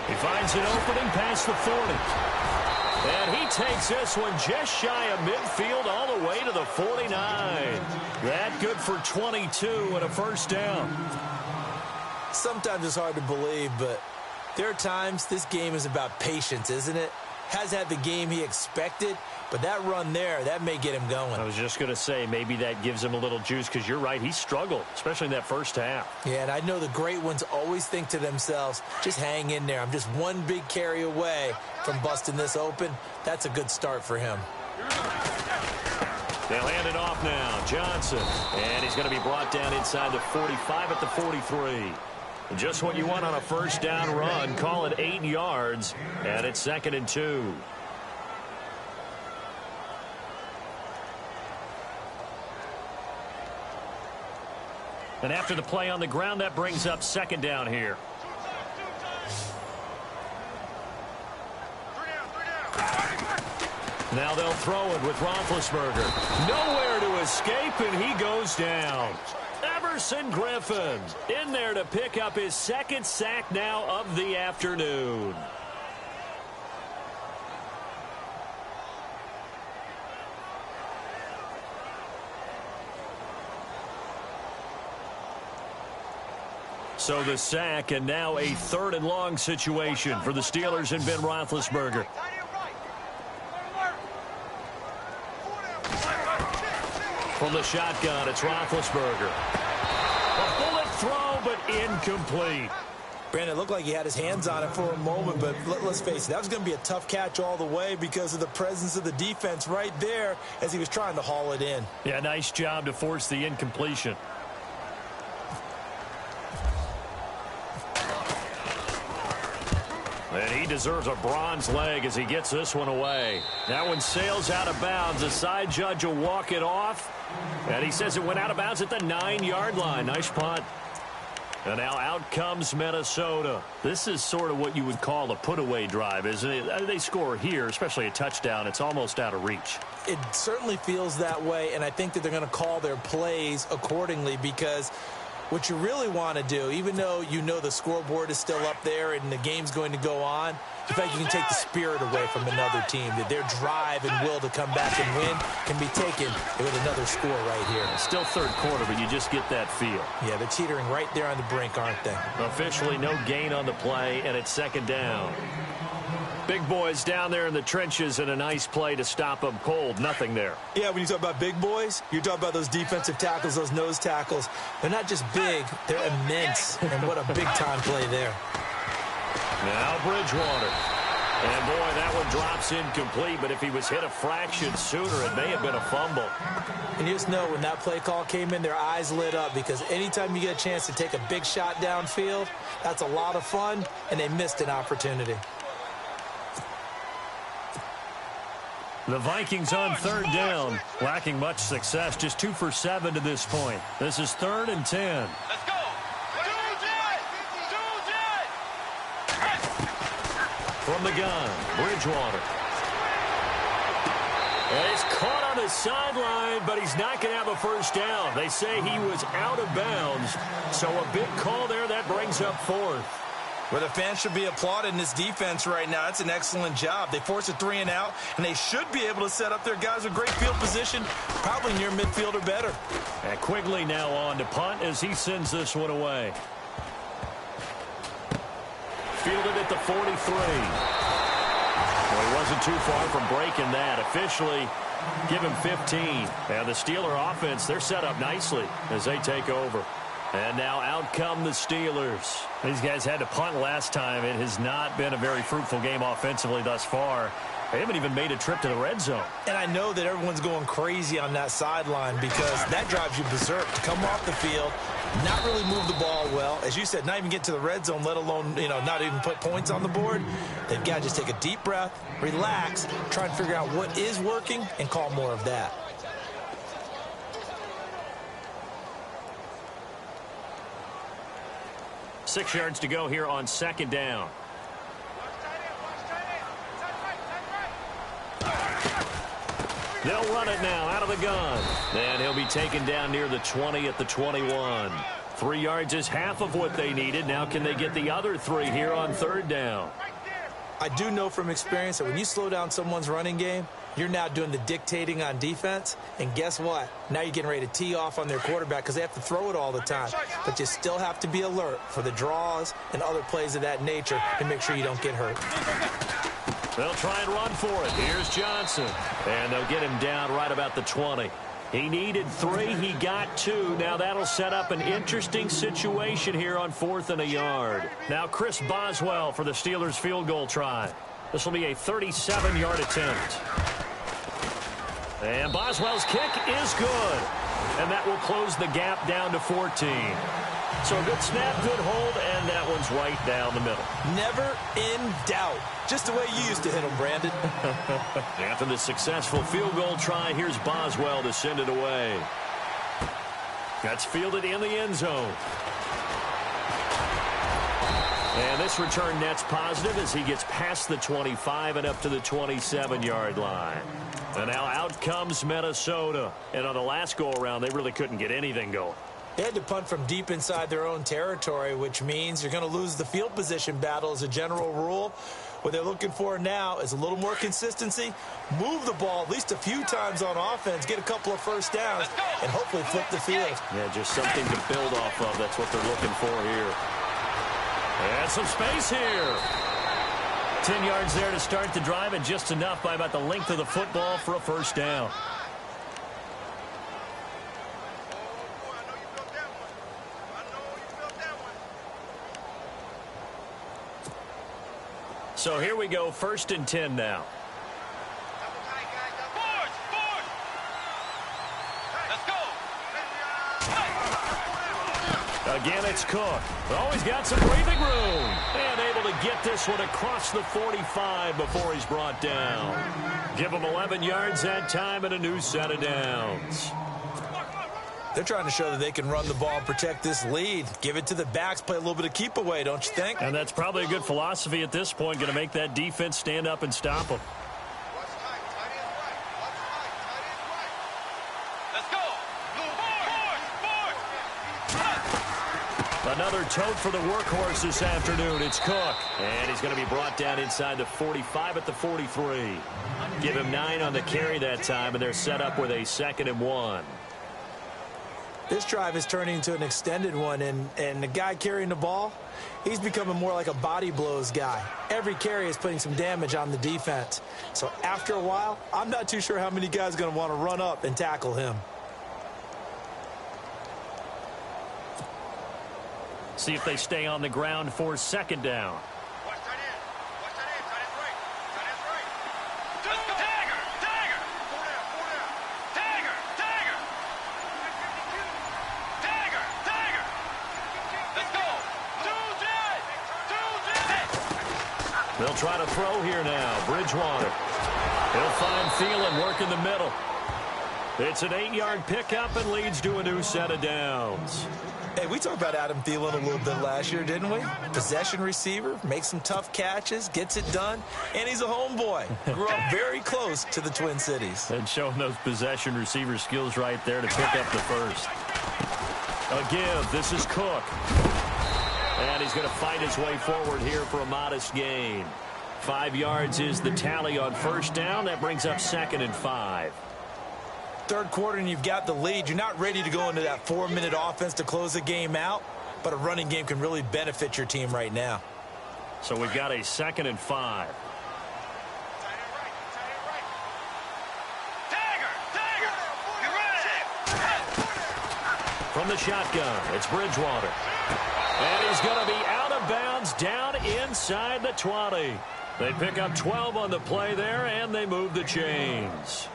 He finds an opening past the 40. And he takes this one just shy of midfield all the way to the 49. That good for 22 and a 1st down. Sometimes it's hard to believe, but there are times this game is about patience, isn't it? Has had the game he expected, but that run there, that may get him going. I was just going to say, maybe that gives him a little juice because you're right, he struggled, especially in that 1st half. Yeah, and I know the great ones always think to themselves, just hang in there. I'm just one big carry away from busting this open. That's a good start for him. They'll hand it off now. Johnson. And he's going to be brought down inside the 45 at the 43. Just what you want on a 1st down run. Call it 8 yards. And it's 2nd and 2. And after the play on the ground, that brings up 2nd down here. Now they'll throw it with Roethlisberger. Nowhere to escape, and he goes down. Everson Griffin in there to pick up his 2nd sack now of the afternoon. So the sack, and now a 3rd and long situation for the Steelers and Ben Roethlisberger. From the shotgun, it's Roethlisberger. A bullet throw, but incomplete. Brandon, it looked like he had his hands on it for a moment, but let's face it, that was going to be a tough catch all the way because of the presence of the defense right there as he was trying to haul it in. Yeah, nice job to force the incompletion. And he deserves a bronze leg as he gets this one away. That one sails out of bounds. The side judge will walk it off. And he says it went out of bounds at the 9-yard line. Nice punt. And now out comes Minnesota. This is sort of what you would call a put-away drive, isn't it? They score here, especially a touchdown. It's almost out of reach. It certainly feels that way, and I think that they're going to call their plays accordingly because what you really want to do, even though you know the scoreboard is still up there and the game's going to go on, the fact you can take the spirit away from another team, that their drive and will to come back and win can be taken with another score right here. Still 3rd quarter, but you just get that feel. Yeah, they're teetering right there on the brink, aren't they? Officially no gain on the play, and it's 2nd down. Big boys down there in the trenches, and a nice play to stop them cold. Nothing there. Yeah, when you talk about big boys, you're talking about those defensive tackles, those nose tackles. They're not just big, they're immense. And what a big-time play there. Now Bridgewater. And, boy, that one drops incomplete, but if he was hit a fraction sooner, it may have been a fumble. And you just know when that play call came in, their eyes lit up because anytime you get a chance to take a big shot downfield, that's a lot of fun, and they missed an opportunity. The Vikings on 3rd down, lacking much success, just 2 for 7 to this point. This is 3rd and 10. Let's go. From the gun, Bridgewater. And he's caught on the sideline, but he's not going to have a 1st down. They say he was out of bounds, so a big call there. That brings up 4th. Well, the fans should be applauding this defense right now. It's an excellent job. They force a 3 and out, and they should be able to set up their guys with great field position, probably near midfield or better. And Quigley now on to punt as he sends this one away. Fielded at the 43. Well, he wasn't too far from breaking that. Officially, give him 15. And the Steeler offense, they're set up nicely as they take over. And now out come the Steelers. These guys had to punt last time. It has not been a very fruitful game offensively thus far. They haven't even made a trip to the red zone. And I know that everyone's going crazy on that sideline because that drives you berserk to come off the field, not really move the ball well. As you said, not even get to the red zone, let alone, not even put points on the board. They've got to just take a deep breath, relax, try and figure out what is working and call more of that. Six yards to go here on 2nd down. They'll run it now out of the gun. And he'll be taken down near the 20 at the 21. 3 yards is half of what they needed. Now can they get the other 3 here on 3rd down? I do know from experience that when you slow down someone's running game, you're now doing the dictating on defense. And guess what? Now you're getting ready to tee off on their quarterback because they have to throw it all the time. But you still have to be alert for the draws and other plays of that nature to make sure you don't get hurt. They'll try and run for it. Here's Johnson. And they'll get him down right about the 20. He needed 3. He got 2. Now that'll set up an interesting situation here on 4th and a yard. Now Chris Boswell for the Steelers field goal try. This will be a 37-yard attempt. And Boswell's kick is good. And that will close the gap down to 14. So a good snap, good hold, and that one's right down the middle. Never in doubt. Just the way you used to hit them, Brandon. After the successful field goal try, here's Boswell to send it away. That's fielded in the end zone. And this return net's positive as he gets past the 25 and up to the 27-yard line. And now out comes Minnesota. And on the last go-around, they really couldn't get anything going. They had to punt from deep inside their own territory, which means you're going to lose the field position battle as a general rule. What they're looking for now is a little more consistency, move the ball at least a few times on offense, get a couple of first downs, and hopefully flip the field. Yeah, just something to build off of. That's what they're looking for here. And some space here. 10 yards there to start the drive, and just enough by about the length of the football for a first down. So here we go, 1st and 10 now. Let's go. Again, it's Cook. Always got some breathing room. And able to get this one across the 45 before he's brought down. Give him 11 yards that time and a new set of downs. They're trying to show that they can run the ball and protect this lead. Give it to the backs, play a little bit of keep away, don't you think? And that's probably a good philosophy at this point. Going to make that defense stand up and stop them. Let's go. Another tote for the workhorse this afternoon. It's Cook. And he's going to be brought down inside the 45 at the 43. Give him 9 on the carry that time, and they're set up with a 2nd and 1. This drive is turning into an extended one, and the guy carrying the ball, he's becoming more like a body blows guy. Every carry is putting some damage on the defense. So after a while, I'm not too sure how many guys are going to want to run up and tackle him. See if they stay on the ground for 2nd down. They'll try to throw here now. Bridgewater. He'll find Thielen working the middle. It's an 8-yard pickup and leads to a new set of downs. Hey, we talked about Adam Thielen a little bit last year, didn't we? Possession receiver, makes some tough catches, gets it done, and he's a homeboy. Grew up very close to the Twin Cities. And showing those possession receiver skills right there to pick up the first. A give. This is Cook. And he's going to fight his way forward here for a modest gain. 5 yards is the tally on 1st down. That brings up 2nd and 5. 3rd quarter and you've got the lead. You're not ready to go into that 4-minute offense to close the game out, but a running game can really benefit your team right now. So we've got a 2nd and 5. From the shotgun, it's Bridgewater. And he's going to be out of bounds down inside the 20. They pick up 12 on the play there, and they move the chains.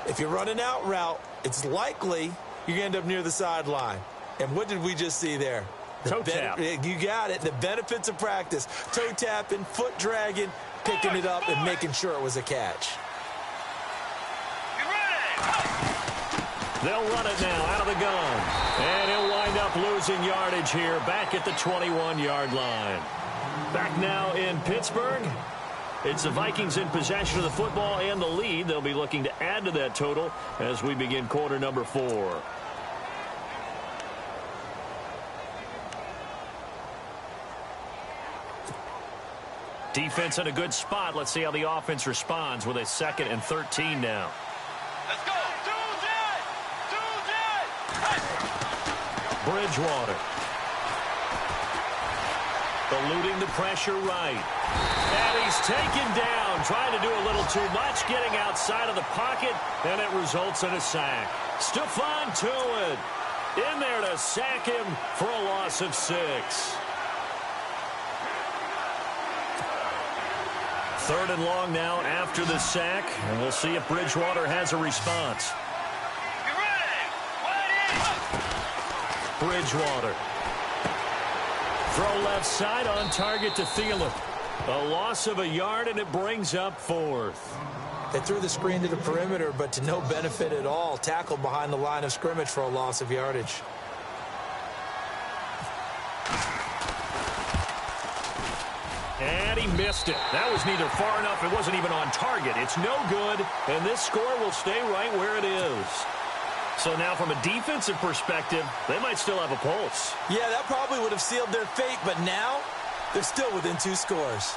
If you're running out route, it's likely you're going to end up near the sideline. And what did we just see there? Toe tap. You got it. The benefits of practice. Toe tapping, foot dragging, picking it up, and making sure it was a catch. They'll run it now out of the gun. And he'll wind up losing yardage here back at the 21-yard line. Back now in Pittsburgh. It's the Vikings in possession of the football and the lead. They'll be looking to add to that total as we begin quarter number 4. Defense in a good spot. Let's see how the offense responds with a 2nd and 13 now. Let's go. Bridgewater. Eluding the pressure right. And he's taken down, trying to do a little too much, getting outside of the pocket, and it results in a sack. Stephon Tuitt in there to sack him for a loss of 6. 3rd and long now after the sack, and we'll see if Bridgewater has a response. Bridgewater. Throw left side on target to Thielen. A loss of a yard, and it brings up 4th. They threw the screen to the perimeter, but to no benefit at all. Tackled behind the line of scrimmage for a loss of yardage. And he missed it. That was neither far enough. It wasn't even on target. It's no good, and this score will stay right where it is. So now from a defensive perspective, they might still have a pulse. Yeah, that probably would have sealed their fate, but now they're still within 2 scores.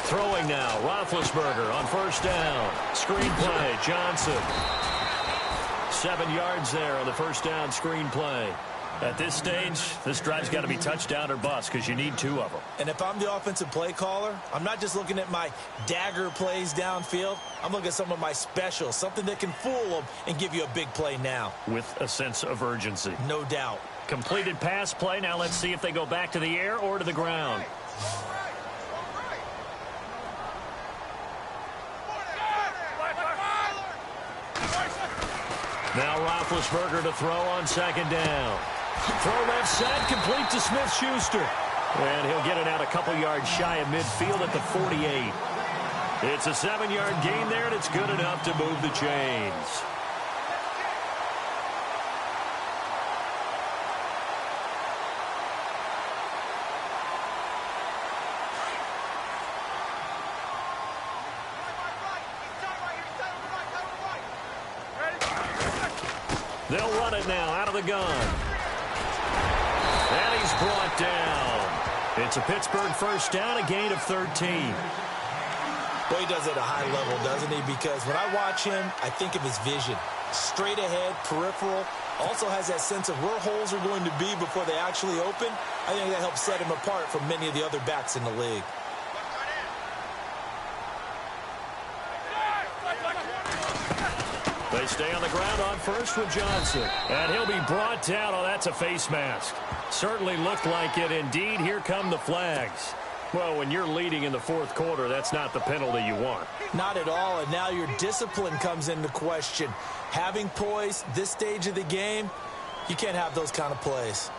Throwing now, Roethlisberger on first down. Screen play, Johnson. 7 yards there on the first down screen play. At this stage, this drive's got to be touchdown or bust because you need 2 of them. And if I'm the offensive play caller, I'm not just looking at my dagger plays downfield. I'm looking at some of my specials, something that can fool them and give you a big play now. With a sense of urgency. No doubt. Completed pass play. Now let's see if they go back to the air or to the ground. Now Roethlisberger to throw on second down. Throw left side, complete to Smith-Schuster. And he'll get it out a couple yards shy of midfield at the 48. It's a 7-yard gain there, and it's good enough to move the chains. They'll run it now out of the gun. And he's brought down. It's a Pittsburgh first down, a gain of 13. Well, he does it at a high level, doesn't he? Because when I watch him, I think of his vision. Straight ahead, peripheral. Also has that sense of where holes are going to be before they actually open. I think that helps set him apart from many of the other backs in the league. They stay on the ground on first with Johnson. And he'll be brought down. Oh, that's a face mask. Certainly looked like it. Indeed, here come the flags. Well, when you're leading in the 4th quarter, that's not the penalty you want. Not at all, and now your discipline comes into question. Having poise this stage of the game, you can't have those kind of plays.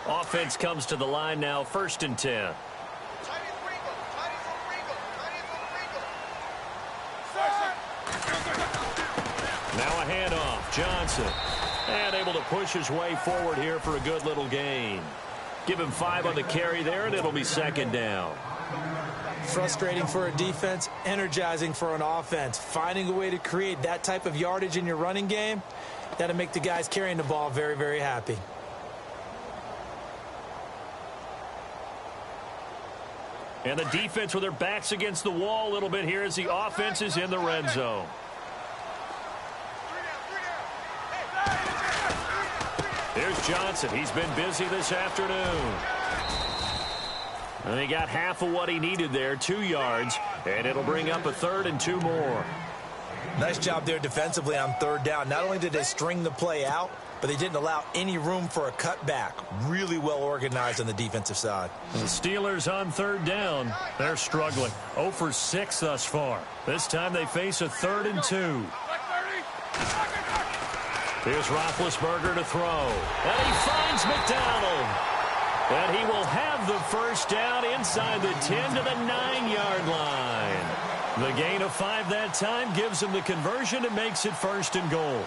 Offense comes to the line now, 1st and 10. Now a handoff, Johnson. And able to push his way forward here for a good little gain. Give him 5 on the carry there, and it'll be 2nd down. Frustrating for a defense, energizing for an offense. Finding a way to create that type of yardage in your running game, that'll make the guys carrying the ball very, very happy. And the defense with their backs against the wall a little bit here as the offense is in the red zone. Here's Johnson. He's been busy this afternoon. And he got half of what he needed there, 2 yards, and it'll bring up a 3rd and 2 more. Nice job there defensively on 3rd down. Not only did they string the play out, but they didn't allow any room for a cutback. Really well organized on the defensive side. The Steelers on 3rd down. They're struggling. 0 for 6 thus far. This time they face a 3rd and 2. Here's Roethlisberger to throw. And he finds McDonald. And he will have the first down inside the 10 to the 9-yard line. The gain of 5 that time gives him the conversion and makes it 1st and goal.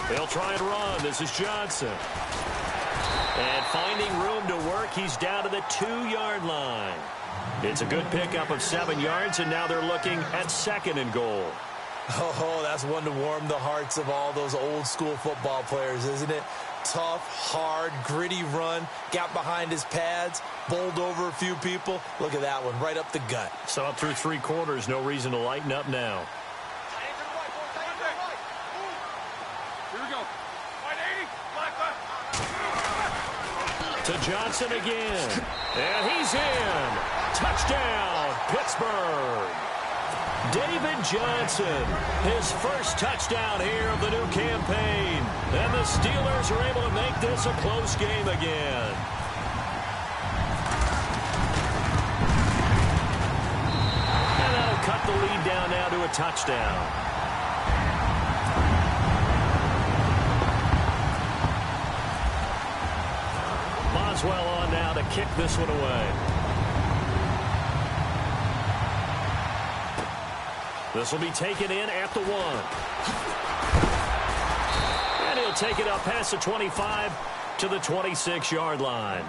They'll try and run. This is Johnson. And finding room to work, he's down to the 2-yard line. It's a good pickup of 7 yards, and now they're looking at 2nd and goal. Oh, that's one to warm the hearts of all those old-school football players, isn't it? Tough, hard, gritty run, got behind his pads, bowled over a few people. Look at that one, right up the gut. So up through 3 quarters, no reason to lighten up now. To Johnson again. And he's in. Touchdown, Pittsburgh. David Johnson, his first touchdown here of the new campaign. And the Steelers are able to make this a close game again. And that'll cut the lead down now to a touchdown. well on now to kick this one away. This will be taken in at the 1. And he'll take it up past the 25 to the 26-yard line.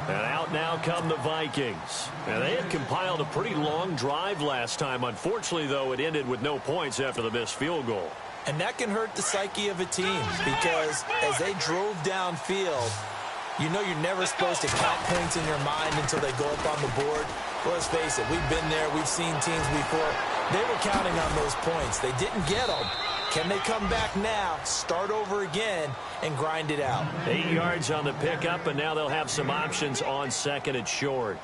And out now come the Vikings. And they had compiled a pretty long drive last time. Unfortunately, though, it ended with no points after the missed field goal. And that can hurt the psyche of a team because as they drove downfield, you know you're never supposed to count points in your mind until they go up on the board. Well, let's face it, we've been there. We've seen teams before. They were counting on those points. They didn't get them. Can they come back now, start over again, and grind it out? 8 yards on the pickup, and now they'll have some options on second and short.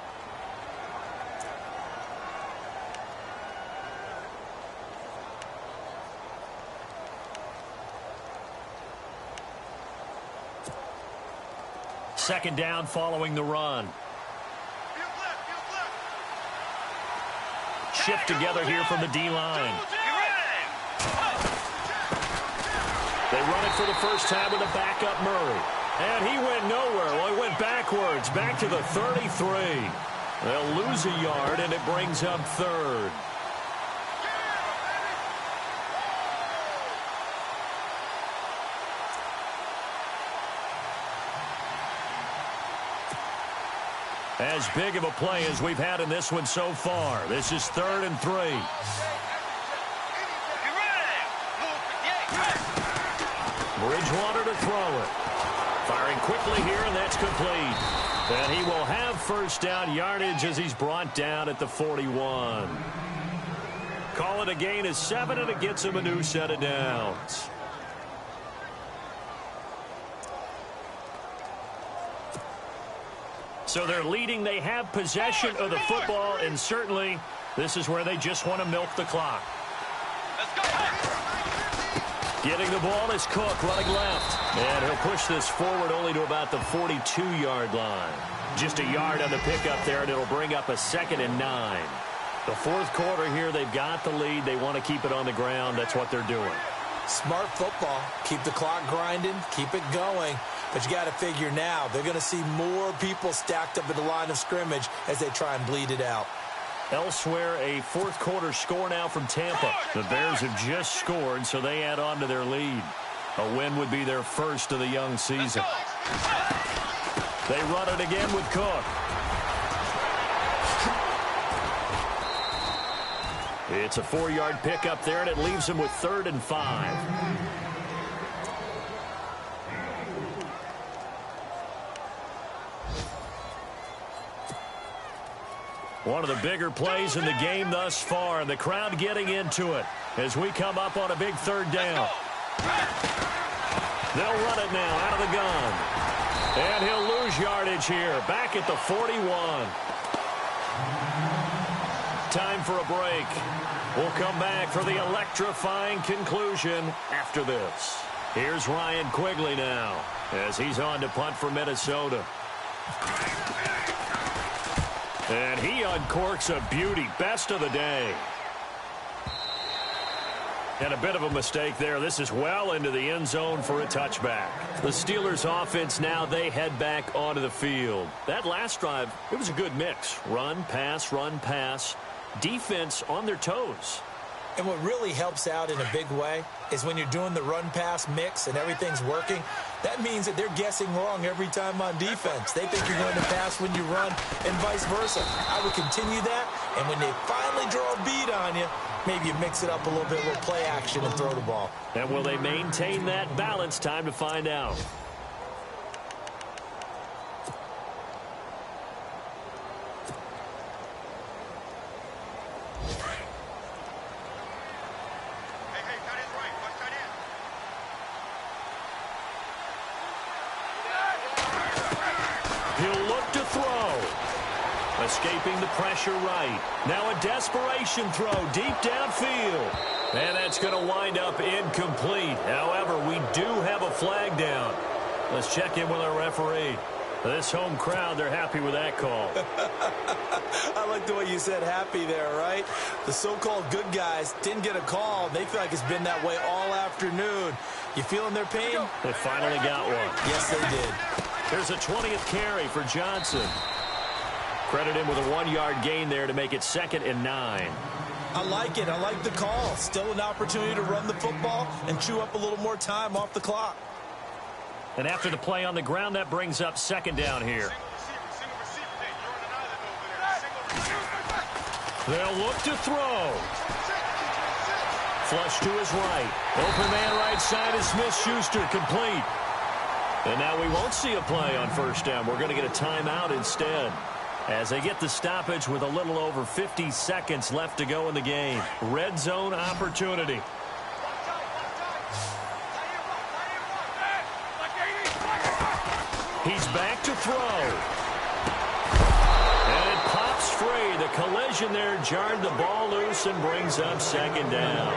Second down following the run. Shift together here from the D-line. They run it for the first time with a backup Murray. And he went nowhere. Well, he went backwards, back to the 33. They'll lose a yard, and it brings up third. As big of a play as we've had in this one so far. This is 3rd and 3. Bridgewater to throw it. Firing quickly here, and that's complete. And he will have first down yardage as he's brought down at the 41. Call it a gain of 7, and it gets him a new set of downs. So they're leading. They have possession of the football, and certainly this is where they just want to milk the clock. Let's go. Getting the ball is Cook running left. And he'll push this forward only to about the 42-yard line. Just a yard on the pickup there, and it'll bring up a 2nd and 9. The fourth quarter here, they've got the lead. They want to keep it on the ground. That's what they're doing. Smart football. Keep the clock grinding. Keep it going. But you got to figure now, they're going to see more people stacked up at the line of scrimmage as they try and bleed it out. Elsewhere, a fourth quarter score now from Tampa. The Bears have just scored, so they add on to their lead. A win would be their first of the young season. They run it again with Cook. It's a 4-yard pickup there, and it leaves him with 3rd and 5. One of the bigger plays in the game thus far, and the crowd getting into it as we come up on a big 3rd down. They'll run it now out of the gun. And he'll lose yardage here, back at the 41. Time for a break. We'll come back for the electrifying conclusion after this. Here's Ryan Quigley now as he's on to punt for Minnesota. And he uncorks a beauty. Best of the day. And a bit of a mistake there. This is well into the end zone for a touchback. The Steelers offense now, they head back onto the field. That last drive, it was a good mix. Run, pass, defense on their toes. And what really helps out in a big way is when you're doing the run-pass mix and everything's working, that means that they're guessing wrong every time on defense. They think you're going to pass when you run and vice versa. I would continue that, and when they finally draw a beat on you, maybe you mix it up a little bit, a little play action, and throw the ball. And will they maintain that balance? Time to find out. Escaping the pressure right. Now a desperation throw deep downfield. And that's going to wind up incomplete. However, we do have a flag down. Let's check in with our referee. This home crowd, they're happy with that call. I like the way you said happy there, right? The so-called good guys didn't get a call. They feel like it's been that way all afternoon. You feeling their pain? They finally got one. Yes, they did. There's a 20th carry for Johnson. Credit him with a 1-yard gain there to make it 2nd and 9. I like it. I like the call. Still an opportunity to run the football and chew up a little more time off the clock. And after the play on the ground, that brings up 2nd down here. They'll look to throw. Flush to his right. Open man right side is Smith-Schuster, complete. And now we won't see a play on 1st down. We're going to get a timeout instead, as they get the stoppage with a little over 50 seconds left to go in the game. Red zone opportunity. He's back to throw. And it pops free. The collision there jarred the ball loose and brings up 2nd down.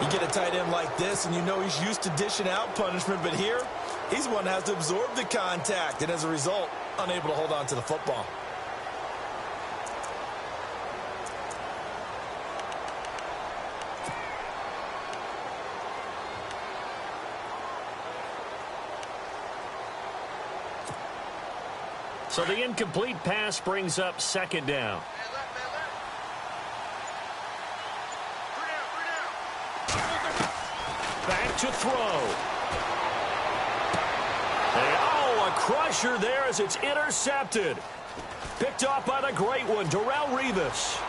You get a tight end like this, and you know he's used to dishing out punishment, but here, he's the one that has to absorb the contact, and as a result, unable to hold on to the football. So the incomplete pass brings up 2nd down. Back to throw. And, a crusher there as it's intercepted. Picked off by the great one, Darrelle Revis.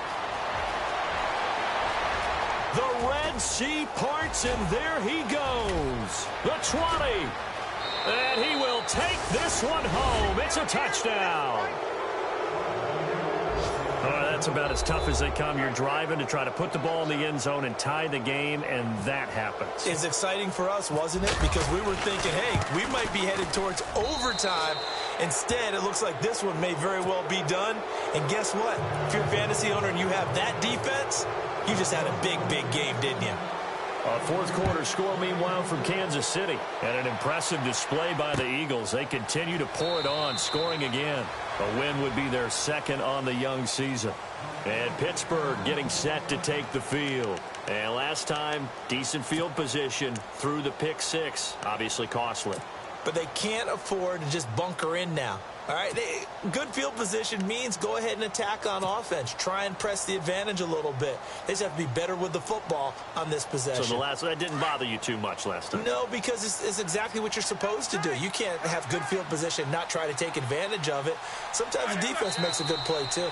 The Red Sea parts, and there he goes. The 20. And he will take this one home. It's a touchdown. That's about as tough as they come. You're driving to try to put the ball in the end zone and tie the game, and that happens. It's exciting for us, wasn't it? Because we were thinking, hey, we might be headed towards overtime. Instead, it looks like this one may very well be done. And guess what? If you're a fantasy owner and you have that defense, you just had a big, big game, didn't you? A 4th quarter score, meanwhile, from Kansas City. And an impressive display by the Eagles. They continue to pour it on, scoring again. A win would be their 2nd on the young season. And Pittsburgh getting set to take the field. And last time, decent field position through the pick 6. Obviously costly. But they can't afford to just bunker in now. All right, good field position means go ahead and attack on offense. Try and press the advantage a little bit. They just have to be better with the football on this possession. So that didn't bother you too much last time? No, because it's exactly what you're supposed to do. You can't have good field position and not try to take advantage of it. Sometimes the defense makes a good play, too.